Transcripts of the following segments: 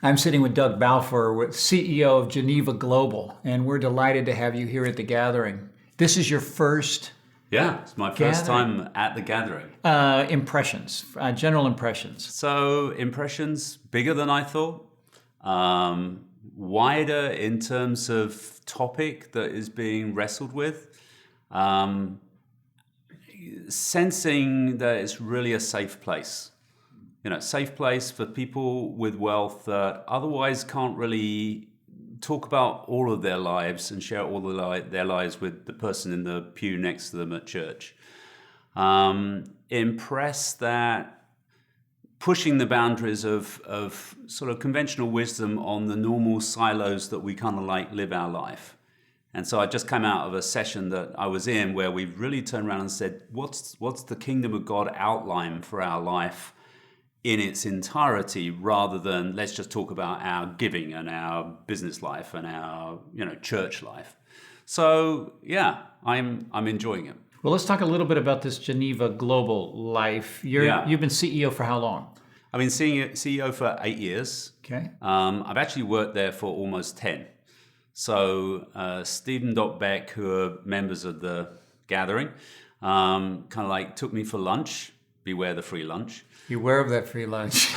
I'm sitting with Doug Balfour, CEO of Geneva Global, and we're delighted to have you here at the gathering. This is your first Yeah, it's my first time at the gathering. impressions, general impressions. So impressions, bigger than I thought. Wider in terms of topic that is being wrestled with. Sensing that it's really a safe place. Safe place for people with wealth that otherwise can't really talk about all of their lives and share all their lives with the person in the pew next to them at church. Impressed that pushing the boundaries of sort of conventional wisdom on the normal silos that we kind of like live our life. And so I just came out of a session that I was in where we really turned around and said, what's the kingdom of God outline for our life in its entirety, rather than let's just talk about our giving and our business life and our church life. So yeah, I'm enjoying it. Well, let's talk a little bit about this Geneva Global life. You've been CEO for how long? I've been CEO for 8 years. Okay. I've actually worked there for almost 10. So Stephen Beck, who are members of the gathering, kind of like took me for lunch. Beware the free lunch. Beware of that free lunch.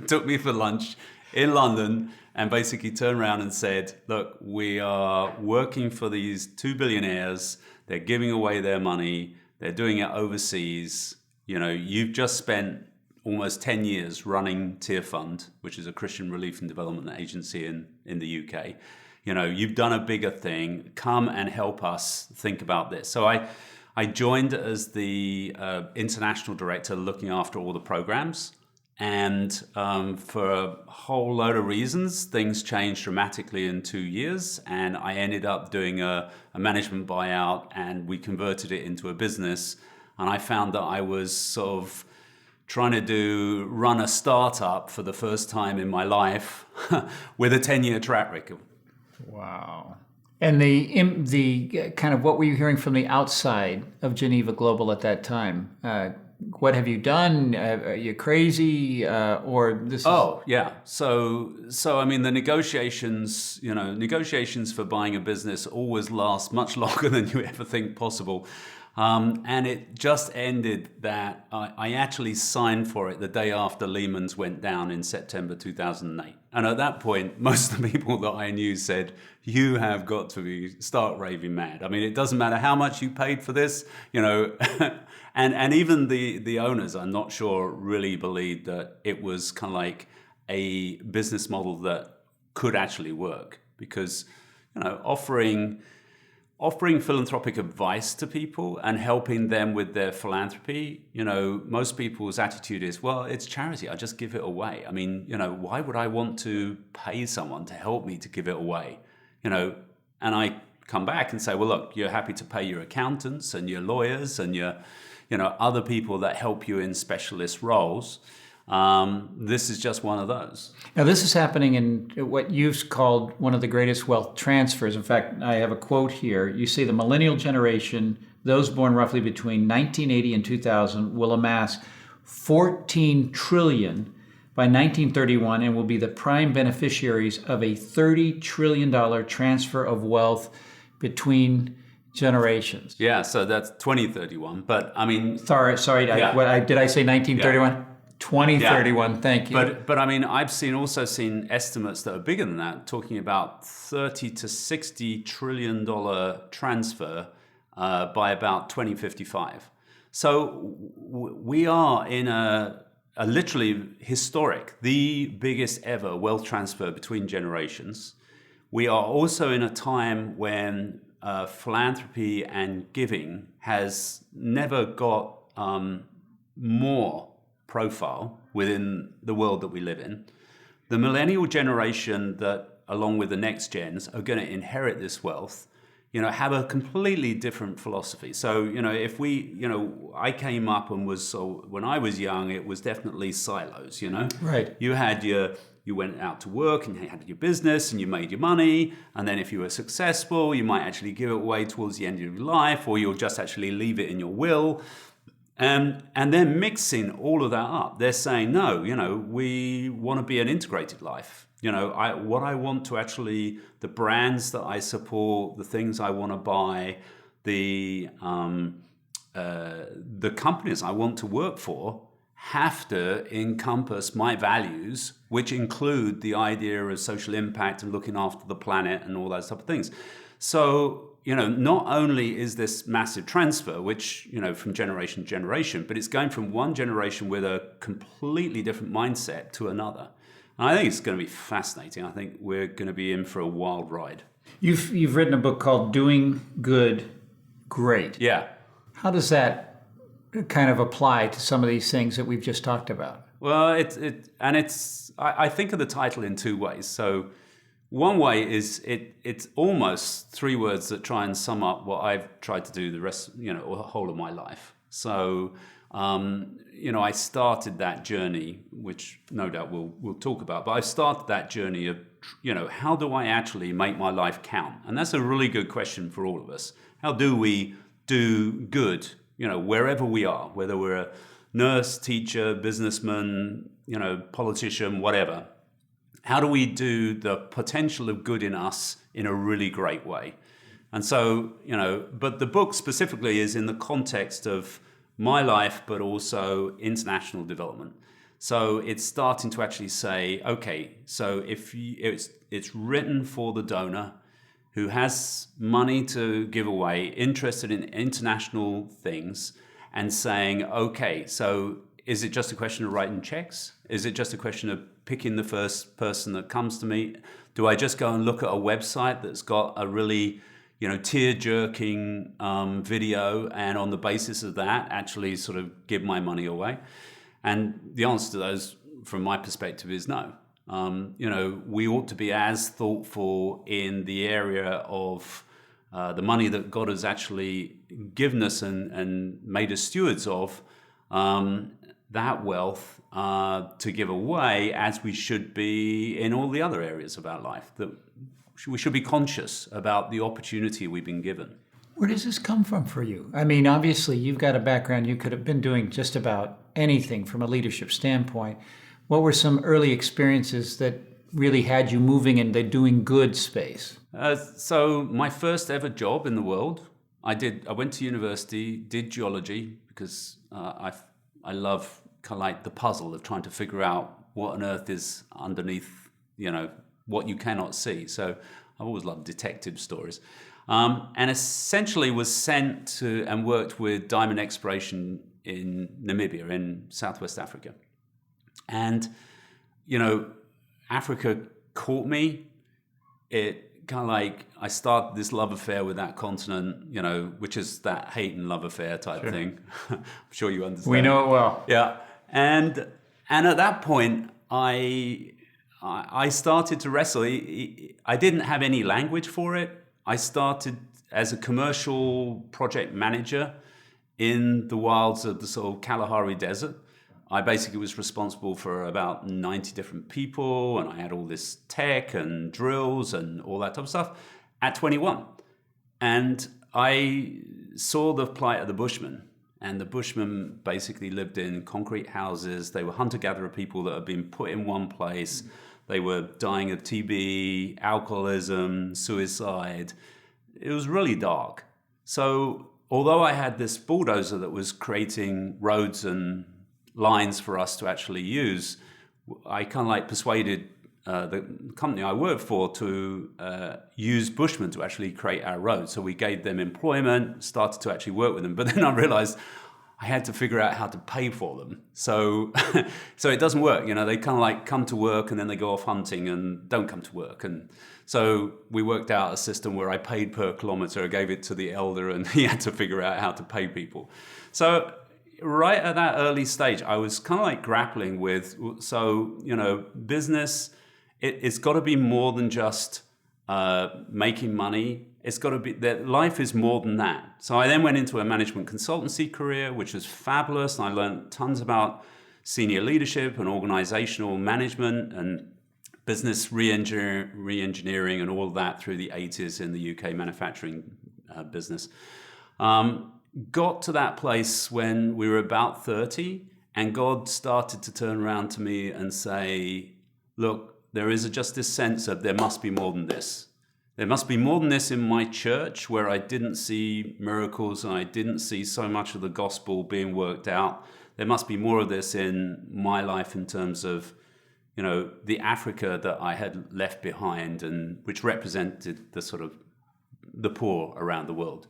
Took me for lunch in London and basically turned around and said, look, we are working for these two billionaires. They're giving away their money. They're doing it overseas. You've just spent almost 10 years running Tear Fund, which is a Christian relief and development agency in the UK. You've done a bigger thing. Come and help us think about this. So I joined as the international director looking after all the programs. And for a whole load of reasons, things changed dramatically in 2 years. And I ended up doing a management buyout, and we converted it into a business. And I found that I was sort of trying to run a startup for the first time in my life with a 10-year track record. Wow. And the kind of what were you hearing from the outside of Geneva Global at that time? What have you done? Are you crazy? Or this? Oh, yeah. So I mean, the negotiations for buying a business always last much longer than you ever think possible. And it just ended that I actually signed for it the day after Lehman's went down in September 2008. And at that point, most of the people that I knew said, you have got to be stark raving mad. I mean, it doesn't matter how much you paid for this, and even the owners, I'm not sure, really believed that it was kind of like a business model that could actually work, because, offering philanthropic advice to people and helping them with their philanthropy, most people's attitude is, well, it's charity. I just give it away. I mean, why would I want to pay someone to help me to give it away? And I come back and say, well, look, you're happy to pay your accountants and your lawyers and your, other people that help you in specialist roles. This is just one of those. Now, this is happening in what you've called one of the greatest wealth transfers. In fact, I have a quote here. You say the millennial generation, those born roughly between 1980 and 2000, will amass 14 trillion by 1931 and will be the prime beneficiaries of a $30 trillion transfer of wealth between generations. Yeah, so that's 2031. But I mean, sorry, yeah. Did I say 1931? Yeah. 2031, yeah. Thank you. But I mean, I've also seen estimates that are bigger than that, talking about $30 to $60 trillion transfer by about 2055. So we are in a literally historic, the biggest ever wealth transfer between generations. We are also in a time when philanthropy and giving has never got more profile within the world that we live in. The millennial generation that, along with the next gens, are going to inherit this wealth, have a completely different philosophy. So, if I came up and when I was young, it was definitely silos, Right. You went out to work and you had your business and you made your money. And then if you were successful, you might actually give it away towards the end of your life, or you'll just actually leave it in your will. And they're mixing all of that up. They're saying, no, we want to be an integrated life. What I want to actually, the brands that I support, the things I want to buy, the companies I want to work for have to encompass my values, which include the idea of social impact and looking after the planet and all those type of things. So, not only is this massive transfer, which, from generation to generation, but it's going from one generation with a completely different mindset to another. And I think it's going to be fascinating. I think we're going to be in for a wild ride. You've written a book called Doing Good, Great. Yeah. How does that kind of apply to some of these things that we've just talked about? Well, I think of the title in two ways. So one way is it's almost three words that try and sum up what I've tried to do the rest, or the whole of my life. So, I started that journey, which no doubt we'll talk about, but I started that journey of, how do I actually make my life count? And that's a really good question for all of us. How do we do good, wherever we are, whether we're a nurse, teacher, businessman, politician, whatever. How do we do the potential of good in us in a really great way? And so, but the book specifically is in the context of my life, but also international development. So it's starting to actually say, okay, so if it's written for the donor who has money to give away, interested in international things, and saying, okay, so is it just a question of writing checks? Is it just a question of picking the first person that comes to me? Do I just go and look at a website that's got a really, tear-jerking video, and on the basis of that, actually sort of give my money away? And the answer to those, from my perspective, is no. We ought to be as thoughtful in the area of the money that God has actually given us and made us stewards of, that wealth to give away, as we should be in all the other areas of our life. That we should be conscious about the opportunity we've been given. Where does this come from for you? I mean, obviously, you've got a background. You could have been doing just about anything from a leadership standpoint. What were some early experiences that really had you moving in the doing good space? So my first ever job in the world, I went to university, did geology, because I love kind of like the puzzle of trying to figure out what on earth is underneath, what you cannot see. So I've always loved detective stories. And essentially was sent to and worked with diamond exploration in Namibia, in Southwest Africa. And, Africa caught me. It kind of like, I started this love affair with that continent, which is that hate and love affair type thing. I'm sure you understand. We know it well. Yeah. And at that point, I started to wrestle. I didn't have any language for it. I started as a commercial project manager in the wilds of the sort of Kalahari Desert. I basically was responsible for about 90 different people, and I had all this tech and drills and all that type of stuff at 21. And I saw the plight of the Bushmen. And the Bushmen basically lived in concrete houses. They were hunter-gatherer people that had been put in one place. They were dying of TB, alcoholism, suicide. It was really dark. So although I had this bulldozer that was creating roads and lines for us to actually use, I kind of like persuaded the company I worked for to use Bushmen to actually create our roads. So we gave them employment, started to actually work with them. But then I realized I had to figure out how to pay for them. So it doesn't work. They kind of like come to work and then they go off hunting and don't come to work. And so we worked out a system where I paid per kilometer. I gave it to the elder and he had to figure out how to pay people. So right at that early stage, I was kind of like grappling with, business, it's got to be more than just making money. It's got to be that life is more than that. So I then went into a management consultancy career, which was fabulous. And I learned tons about senior leadership and organizational management and business re-engineering and all of that through the 80s in the UK manufacturing business. got to that place when we were about 30, and God started to turn around to me and say, look, there is just this sense of there must be more than this. There must be more than this in my church, where I didn't see miracles and I didn't see so much of the gospel being worked out. There must be more of this in my life in terms of, the Africa that I had left behind, and which represented the sort of the poor around the world.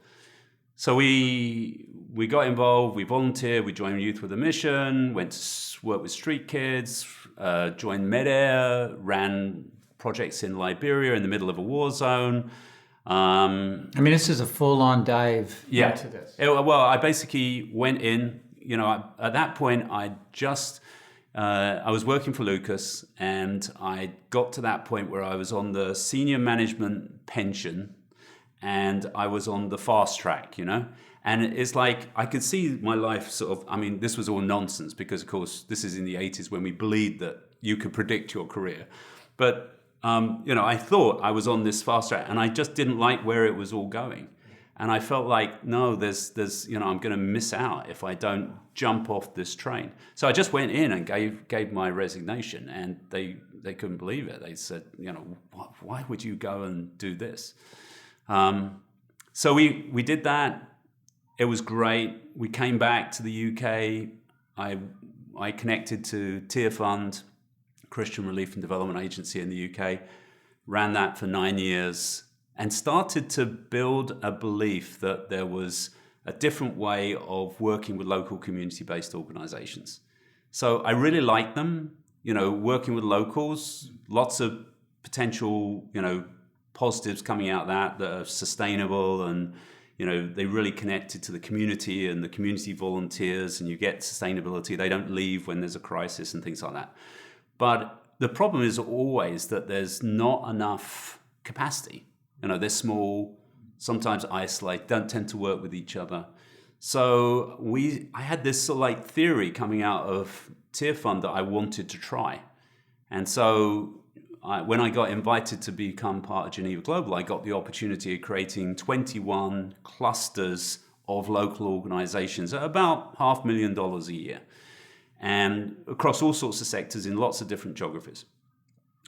So we got involved, we volunteered, we joined Youth with a Mission, went to work with street kids, joined MedAir, ran projects in Liberia in the middle of a war zone. This is a full-on dive into this. I basically went in, at that point I was working for Lucas, and I got to that point where I was on the senior management pension, and I was on the fast track, And it's like, I could see my life this was all nonsense, because of course, this is in the 80s when we believed that you could predict your career. But, I thought I was on this fast track, and I just didn't like where it was all going. And I felt like, no, there's I'm going to miss out if I don't jump off this train. So I just went in and gave my resignation, and they couldn't believe it. They said, why would you go and do this? So we did that. It was great. We came back to the UK. I connected to Tear Fund, Christian Relief and Development Agency in the UK, ran that for 9 years, and started to build a belief that there was a different way of working with local community-based organizations. So I really liked them, working with locals, lots of potential, positives coming out of that are sustainable, and they really connected to the community and the community volunteers, and you get sustainability. They don't leave when there's a crisis and things like that. But the problem is always that there's not enough capacity. They're small, sometimes isolate, don't tend to work with each other. So I had this sort of like theory coming out of Tear Fund that I wanted to try. And so when I got invited to become part of Geneva Global, I got the opportunity of creating 21 clusters of local organizations at about $500,000 a year, and across all sorts of sectors in lots of different geographies.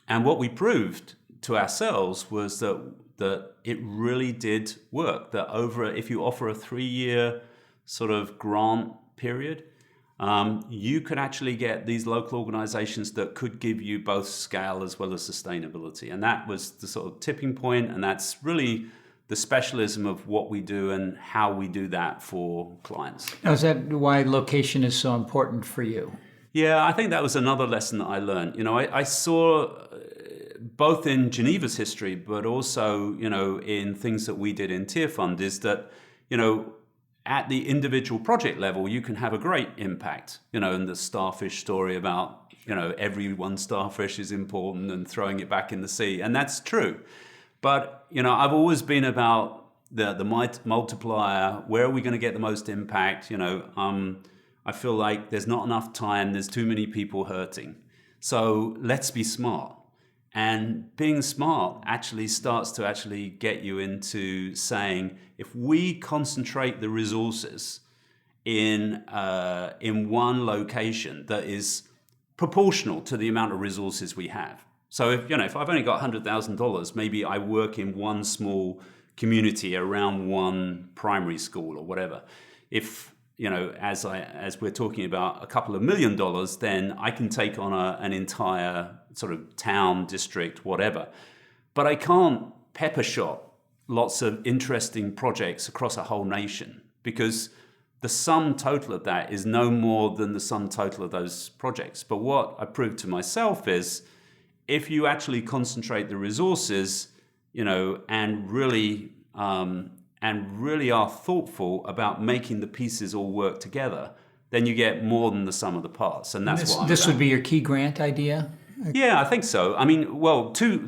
And what we proved to ourselves was that it really did work, that if you offer a 3-year sort of grant period, you could actually get these local organizations that could give you both scale as well as sustainability. And that was the sort of tipping point, and that's really the specialism of what we do and how we do that for clients. Now, is that why location is so important for you? Yeah, I think that was another lesson that I learned. I saw both in Geneva's history, but also, in things that we did in Tear Fund, is that, at the individual project level, you can have a great impact, and the starfish story about, every one starfish is important and throwing it back in the sea. And that's true. But, I've always been about the multiplier. Where are we going to get the most impact? I feel like there's not enough time. There's too many people hurting. So let's be smart. And being smart actually starts to actually get you into saying, if we concentrate the resources in one location that is proportional to the amount of resources we have. So if I've only got $100,000, maybe I work in one small community around one primary school or whatever. If as we're talking about a couple of $1 million, then I can take on an entire sort of town, district, whatever. But I can't pepper shot lots of interesting projects across a whole nation, because the sum total of that is no more than the sum total of those projects. But what I proved to myself is, if you actually concentrate the resources, and really are thoughtful about making the pieces all work together, then you get more than the sum of the parts. And that's this would be your key grant idea? Yeah, I think so.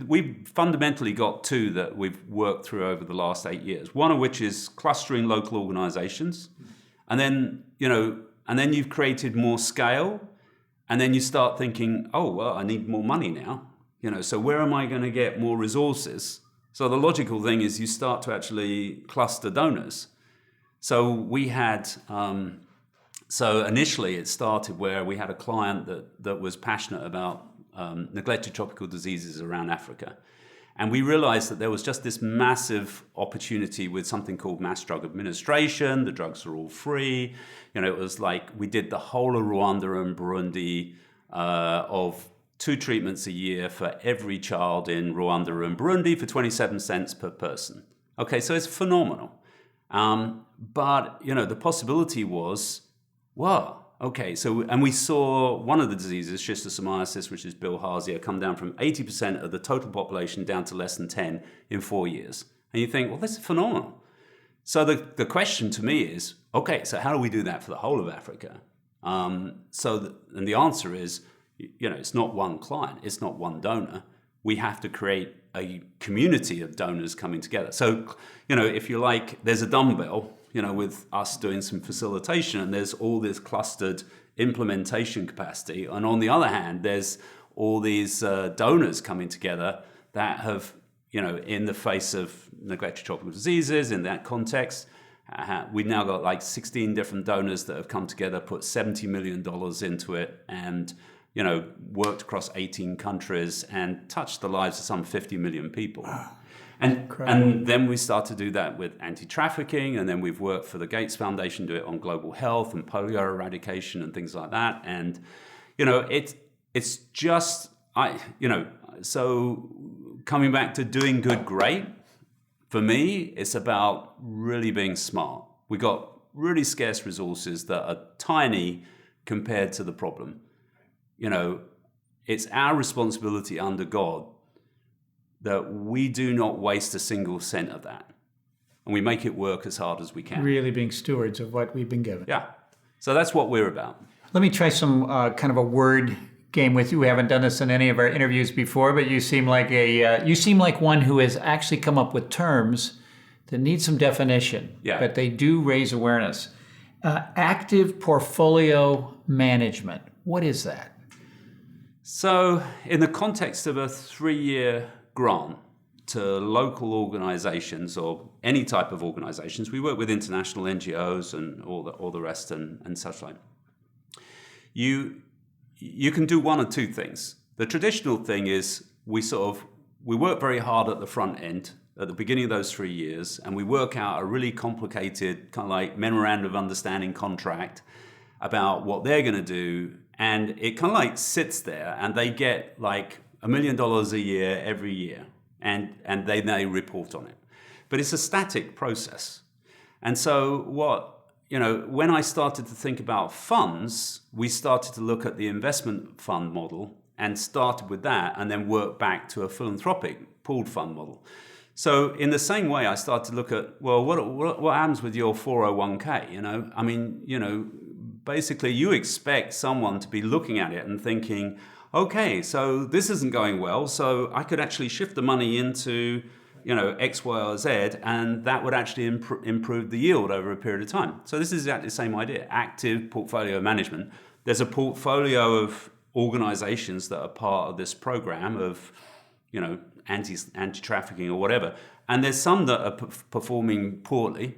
We've fundamentally got two that we've worked through over the last 8 years. One of which is clustering local organizations. And then, you've created more scale. And then you start thinking, oh, well, I need more money now. So where am I going to get more resources? So the logical thing is you start to actually cluster donors. So we had, so initially it started where we had a client that was passionate about neglected tropical diseases around Africa. And we realized that there was just this massive opportunity with something called mass drug administration. The drugs are all free. It was like we did the whole of Rwanda and Burundi of 2 treatments a year for every child in Rwanda and Burundi for 27 cents per person. Okay, so it's phenomenal. But, the possibility was, wow, okay, so, and we saw one of the diseases, schistosomiasis, which is bilharzia, come down from 80% of the total population down to less than 10 in 4 years. And you think, well, this is phenomenal. So the question to me is, okay, so how do we do that for the whole of Africa? And the answer is, it's not one client, it's not one donor. We have to create a community of donors coming together. So, if you like, there's a dumbbell, with us doing some facilitation, and there's all this clustered implementation capacity. And on the other hand, there's all these donors coming together that have, in the face of neglected tropical diseases, in that context, we've now got like 16 different donors that have come together, put $70 million into it, and worked across 18 countries and touched the lives of some 50 million people. Wow. And then we start to do that with anti-trafficking, and then we've worked for the Gates Foundation, do it on global health and polio eradication and things like that. And, it's just, so coming back to doing good, great, for me, it's about really being smart. We got really scarce resources that are tiny compared to the problem. It's our responsibility under God that we do not waste a single cent of that. And we make it work as hard as we can. Really being stewards of what we've been given. Yeah. So that's what we're about. Let me try some kind of a word game with you. We haven't done this in any of our interviews before, but you seem like one who has actually come up with terms that need some definition. Yeah. But they do raise awareness. Active portfolio management. What is that? So in the context of a 3-year grant to local organizations or any type of organizations, we work with international NGOs and all the rest and such like. You can do one or two things. The traditional thing is we work very hard at the front end at the beginning of those 3 years, and we work out a really complicated kind of like memorandum of understanding contract about what they're going to do. And it kind of like sits there, and they get like $1 million a year every year, and they report on it. But it's a static process. And so when I started to think about funds, we started to look at the investment fund model and started with that, and then worked back to a philanthropic pooled fund model. So in the same way, I started to look at, well, what happens with your 401k? Basically, you expect someone to be looking at it and thinking, okay, so this isn't going well, so I could actually shift the money into, X, Y, or Z, and that would actually improve the yield over a period of time. So this is exactly the same idea, active portfolio management. There's a portfolio of organizations that are part of this program of, anti-trafficking or whatever, and there's some that are performing poorly.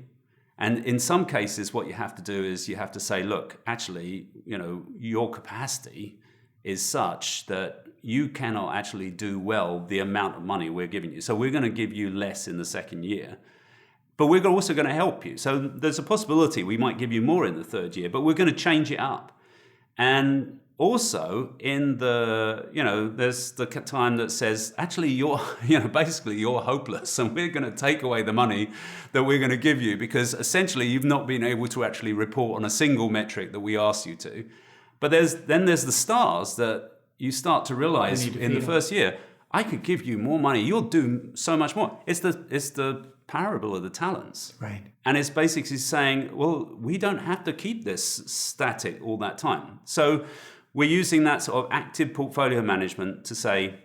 And in some cases, what you have to do is you have to say, look, actually, your capacity is such that you cannot actually do well the amount of money we're giving you. So we're going to give you less in the second year, but we're also going to help you. So there's a possibility we might give you more in the third year, but we're going to change it up. And also in there's the time that says, actually, basically you're hopeless, and we're going to take away the money that we're going to give you because essentially you've not been able to actually report on a single metric that we asked you to. But there's the stars that you start to realize in the first year, I could give you more money. You'll do so much more. It's the parable of the talents. Right. And it's basically saying, well, we don't have to keep this static all that time. So we're using that sort of active portfolio management to say,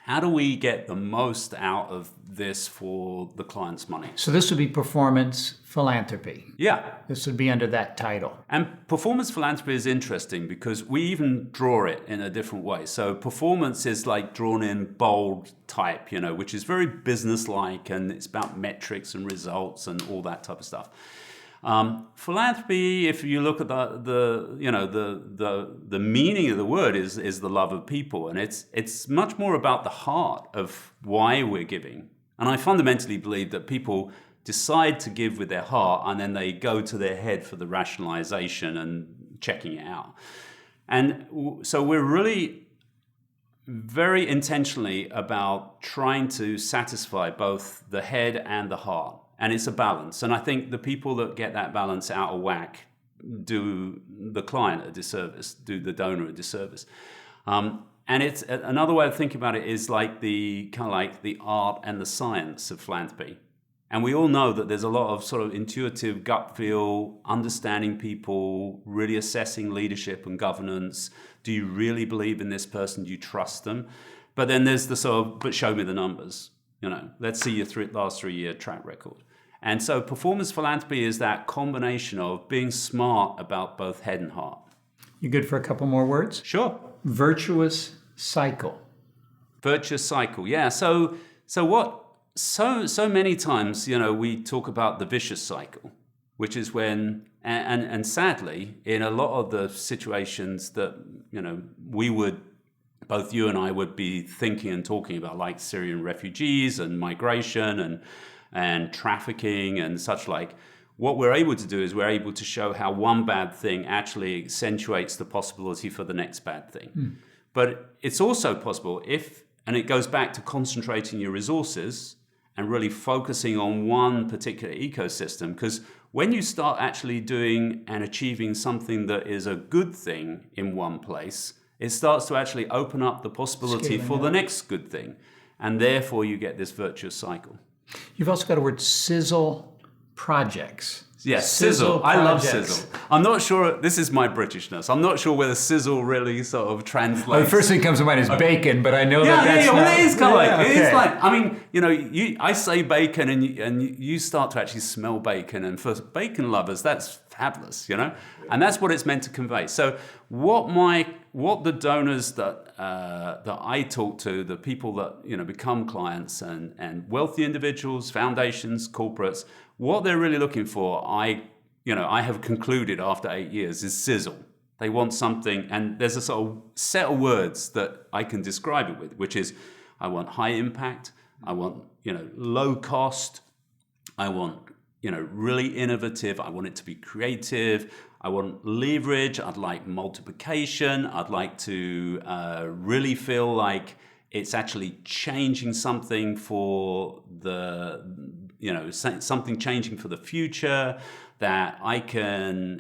how do we get the most out of this for the client's money? So this would be performance philanthropy. Yeah. This would be under that title. And performance philanthropy is interesting because we even draw it in a different way. So performance is like drawn in bold type, which is very business-like, and it's about metrics and results and all that type of stuff. Philanthropy, if you look at the meaning of the word is the love of people, and it's much more about the heart of why we're giving. And I fundamentally believe that people decide to give with their heart, and then they go to their head for the rationalization and checking it out. And so we're really very intentionally about trying to satisfy both the head and the heart. And it's a balance. And I think the people that get that balance out of whack do the client a disservice, do the donor a disservice. And it's another way of thinking about it is like the art and the science of philanthropy. And we all know that there's a lot of sort of intuitive gut feel, understanding people, really assessing leadership and governance. Do you really believe in this person? Do you trust them? But then there's the sort of, but show me the numbers. Let's see your last 3 year track record. And so performance philanthropy is that combination of being smart about both head and heart. You good for a couple more words? Sure. Virtuous cycle. Virtuous cycle. Yeah. So many times, we talk about the vicious cycle, which is when, and sadly, in a lot of the situations that, both you and I would be thinking and talking about, like Syrian refugees and migration and trafficking and such like, what we're able to do is we're able to show how one bad thing actually accentuates the possibility for the next bad thing. But it's also possible and it goes back to concentrating your resources and really focusing on one particular ecosystem, because when you start actually doing and achieving something that is a good thing in one place, it starts to actually open up the possibility for the next good thing. And therefore you get this virtuous cycle. You've also got a word, sizzle projects. Yes, sizzle. I love sizzle. I'm not sure, this is my Britishness, I'm not sure whether sizzle really sort of translates. Well, the first thing that comes to mind is bacon, but I know that's not... Well, it is kind of like, it is like, I mean, I say bacon and you start to actually smell bacon, and for bacon lovers, that's fabulous, and that's what it's meant to convey. So what the donors that I talk to, the people that become clients and wealthy individuals, foundations, corporates, what they're really looking for, I have concluded after 8 years, is sizzle. They want something, and there's a sort of set of words that I can describe it with, which is, I want high impact, I want low cost, I want really innovative, I want it to be creative, I want leverage, I'd like multiplication, I'd like to really feel like it's actually changing something for something changing for the future, that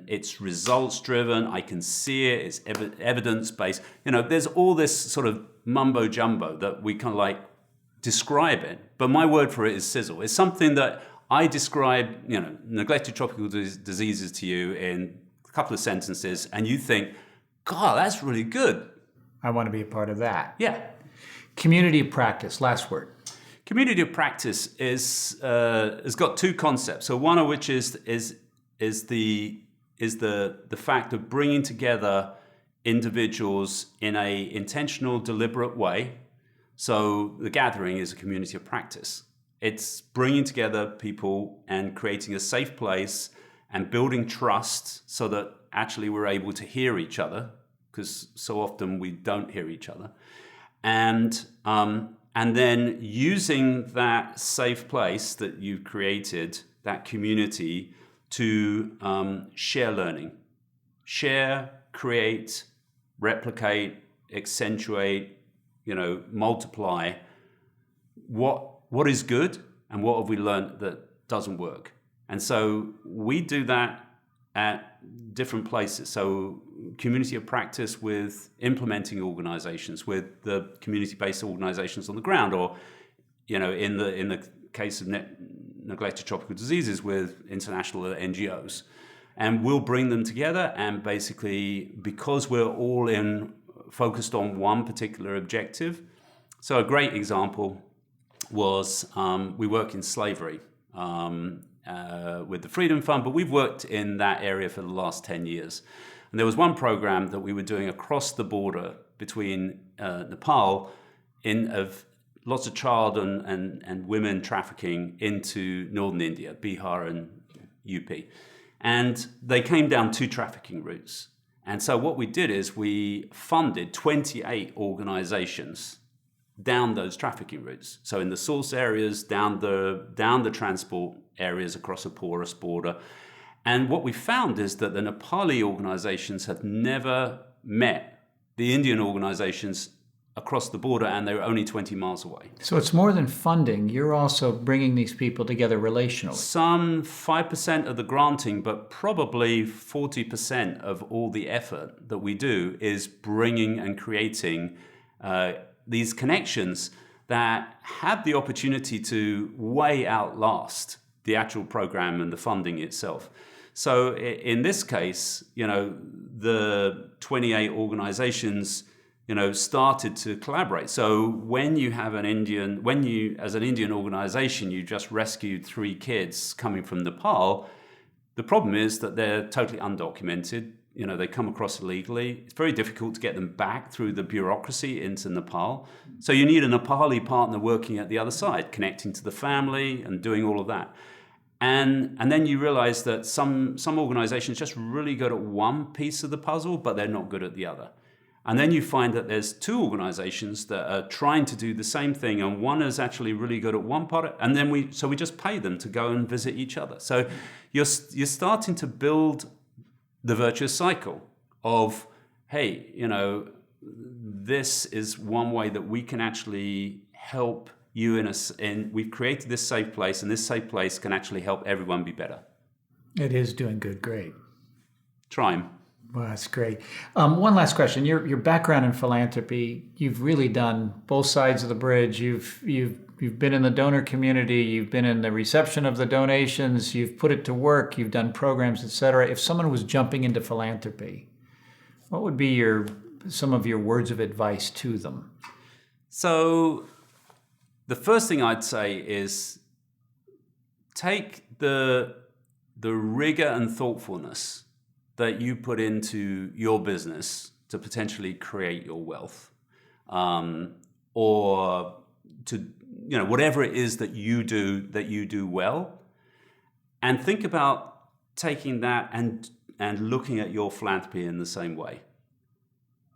it's results driven, I can see it, it's evidence based. There's all this sort of mumbo jumbo that we kind of like describe it, but my word for it is sizzle. It's something that I describe, neglected tropical diseases to you in a couple of sentences, and you think, God, that's really good. I want to be a part of that. Yeah. Community of practice, last word. Community of practice has got two concepts. So one of which is the fact of bringing together individuals in a intentional, deliberate way. So the gathering is a community of practice. It's bringing together people and creating a safe place and building trust so that actually we're able to hear each other, because so often we don't hear each other. And then using that safe place that you've created, that community, to share learning. Share, create, replicate, accentuate, multiply what is good and what have we learned that doesn't work. And so we do that at different places. So community of practice with implementing organizations, with the community-based organizations on the ground, or in the case of neglected tropical diseases, with international NGOs. And we'll bring them together, and basically, because we're all focused on one particular objective. So a great example was we work in slavery with the Freedom Fund, but we've worked in that area for the last 10 years. And there was one program that we were doing across the border between Nepal of lots of child and women trafficking into northern India, Bihar and UP. And they came down 2 trafficking routes. And so what we did is we funded 28 organizations down those trafficking routes. So in the source areas, down the transport areas across a porous border. And what we found is that the Nepali organizations had never met the Indian organizations across the border, and they were only 20 miles away. So it's more than funding. You're also bringing these people together relationally. Some 5% of the granting, but probably 40% of all the effort that we do is bringing and creating these connections that have the opportunity to way outlast the actual program and the funding itself. So in this case, the 28 organizations started to collaborate. So when you have as an Indian organization, you just rescued 3 kids coming from Nepal, the problem is that they're totally undocumented. They come across illegally. It's very difficult to get them back through the bureaucracy into Nepal. So you need a Nepali partner working at the other side, connecting to the family and doing all of that. And then you realize that some organizations just really good at one piece of the puzzle, but they're not good at the other. And then you find that there's 2 organizations that are trying to do the same thing, and one is actually really good at one part, and then we just pay them to go and visit each other. So you're starting to build the virtuous cycle of, hey, this is one way that we can actually help you and we've created this safe place, and this safe place can actually help everyone be better. It is doing good. Great. Trying. Well, that's great. One last question. Your background in philanthropy, you've really done both sides of the bridge. You've been in the donor community. You've been in the reception of the donations. You've put it to work. You've done programs, et cetera. If someone was jumping into philanthropy, what would be some of your words of advice to them? So the first thing I'd say is take the rigor and thoughtfulness that you put into your business to potentially create your wealth, or to whatever it is that you do well, and think about taking that and looking at your philanthropy in the same way.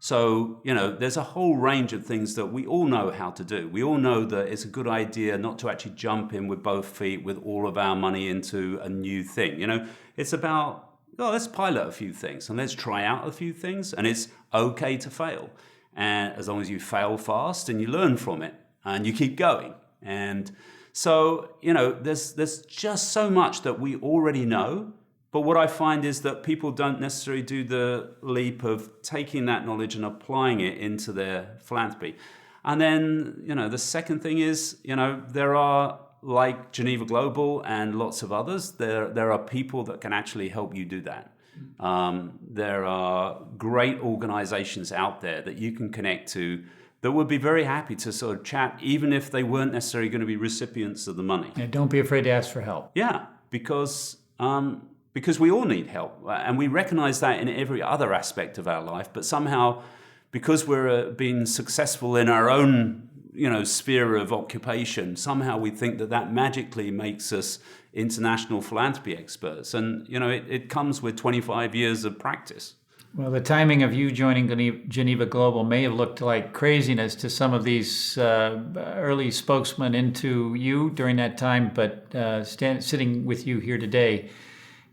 So there's a whole range of things that we all know how to do. We all know that it's a good idea not to actually jump in with both feet with all of our money into a new thing. It's about, let's pilot a few things and let's try out a few things, and it's okay to fail. And as long as you fail fast and you learn from it and you keep going. And so, there's just so much that we already know. But what I find is that people don't necessarily do the leap of taking that knowledge and applying it into their philanthropy. And then, the second thing is, there are, like Geneva Global and lots of others, there are people that can actually help you do that. There are great organizations out there that you can connect to that would be very happy to sort of chat, even if they weren't necessarily going to be recipients of the money. And don't be afraid to ask for help. Yeah, because we all need help, and we recognize that in every other aspect of our life. But somehow, because we're being successful in our own sphere of occupation, somehow we think that magically makes us international philanthropy experts. And, it comes with 25 years of practice. Well, the timing of you joining Geneva Global may have looked like craziness to some of these early spokesmen into you during that time, but sitting with you here today,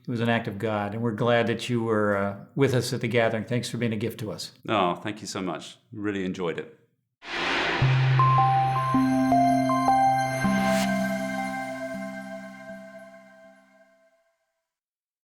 it was an act of God, and we're glad that you were with us at the gathering. Thanks for being a gift to us. Oh, thank you so much. Really enjoyed it.